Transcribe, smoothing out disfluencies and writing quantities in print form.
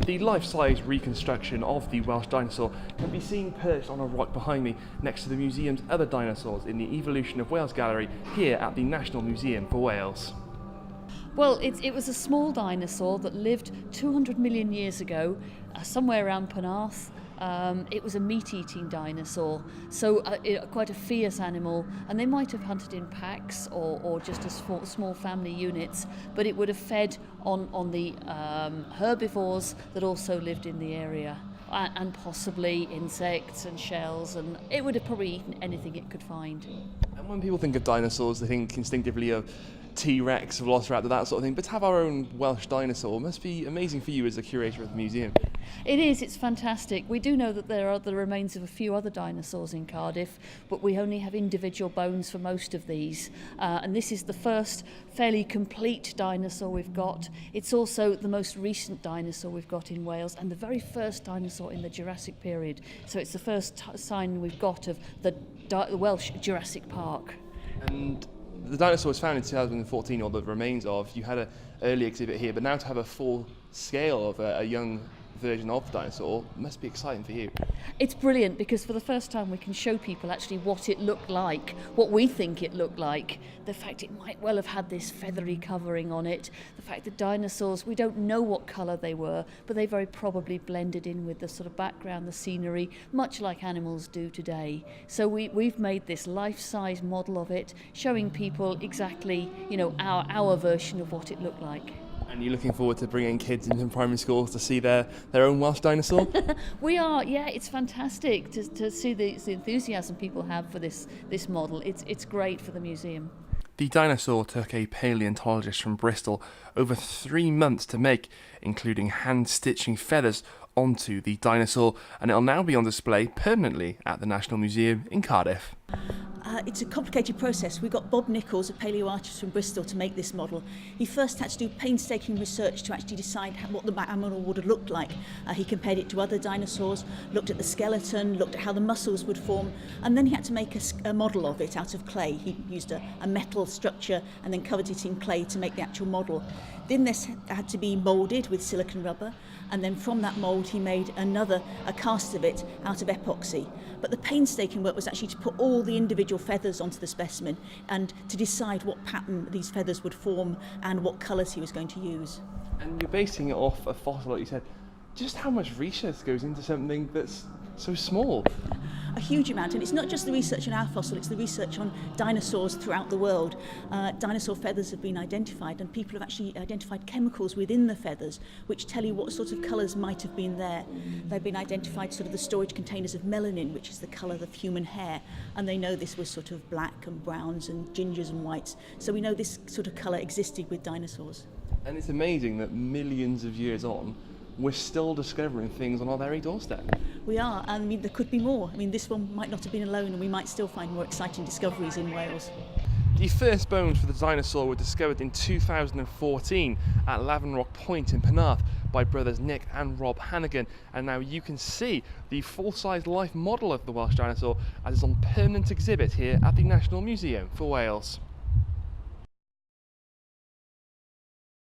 The life-size reconstruction of the Welsh dinosaur can be seen perched on a rock behind me next to the museum's other dinosaurs in the Evolution of Wales gallery here at the National Museum for Wales. Well, it was a small dinosaur that lived 200 million years ago, somewhere around Penarth. It was a meat-eating dinosaur, so quite a fierce animal, and they might have hunted in packs or just as small family units, but it would have fed on the herbivores that also lived in the area, and possibly insects and shells, and it would have probably eaten anything it could find. And when people think of dinosaurs, they think instinctively of T-Rex, Velociraptor, that sort of thing, but to have our own Welsh dinosaur must be amazing for you as the curator of the museum. It is, it's fantastic. We do know that there are the remains of a few other dinosaurs in Cardiff, but we only have individual bones for most of these. And this is the first fairly complete dinosaur we've got. It's also the most recent dinosaur we've got in Wales, and the very first dinosaur in the Jurassic period. So it's the first sign we've got of the Welsh Jurassic Park. And the dinosaur was found in 2014, or the remains of. You had an early exhibit here, but now to have a full scale of a young version of the dinosaur must be exciting for you. It's brilliant because for the first time we can show people actually what it looked like, what we think it looked like. The fact it might well have had this feathery covering on it, the fact that dinosaurs, we don't know what colour they were, but they very probably blended in with the sort of background, the scenery, much like animals do today. So we've made this life-size model of it, showing people exactly, our version of what it looked like. And you're looking forward to bringing kids into primary schools to see their own Welsh dinosaur? We are, yeah, it's fantastic to see the enthusiasm people have for this model. It's great for the museum. The dinosaur took a paleontologist from Bristol over 3 months to make, including hand-stitching feathers onto the dinosaur, and it'll now be on display permanently at the National Museum in Cardiff. It's a complicated process. We got Bob Nichols, a paleoartist from Bristol, to make this model. He first had to do painstaking research to actually decide what the animal would have looked like. He compared it to other dinosaurs, looked at the skeleton, looked at how the muscles would form, and then he had to make a model of it out of clay. He used a metal structure and then covered it in clay to make the actual model. Then this had to be moulded with silicone rubber, and then from that mould he made a cast of it out of epoxy. But the painstaking work was actually to put all the individual feathers onto the specimen and to decide what pattern these feathers would form and what colours he was going to use. And you're basing it off a fossil, like you said. Just how much research goes into something that's so small? A huge amount, and it's not just the research on our fossil, it's the research on dinosaurs throughout the world. Dinosaur feathers have been identified, and people have actually identified chemicals within the feathers which tell you what sort of colours might have been there. They've been identified sort of the storage containers of melanin, which is the colour of human hair, and they know this was sort of black and browns and gingers and whites, so we know this sort of colour existed with dinosaurs. And it's amazing that millions of years on, we're still discovering things on our very doorstep. We are, and there could be more. This one might not have been alone, and we might still find more exciting discoveries in Wales. The first bones for the dinosaur were discovered in 2014 at Lavenrock Point in Penarth by brothers Nick and Rob Hannigan, and now you can see the full-size life model of the Welsh dinosaur as it's on permanent exhibit here at the National Museum for Wales.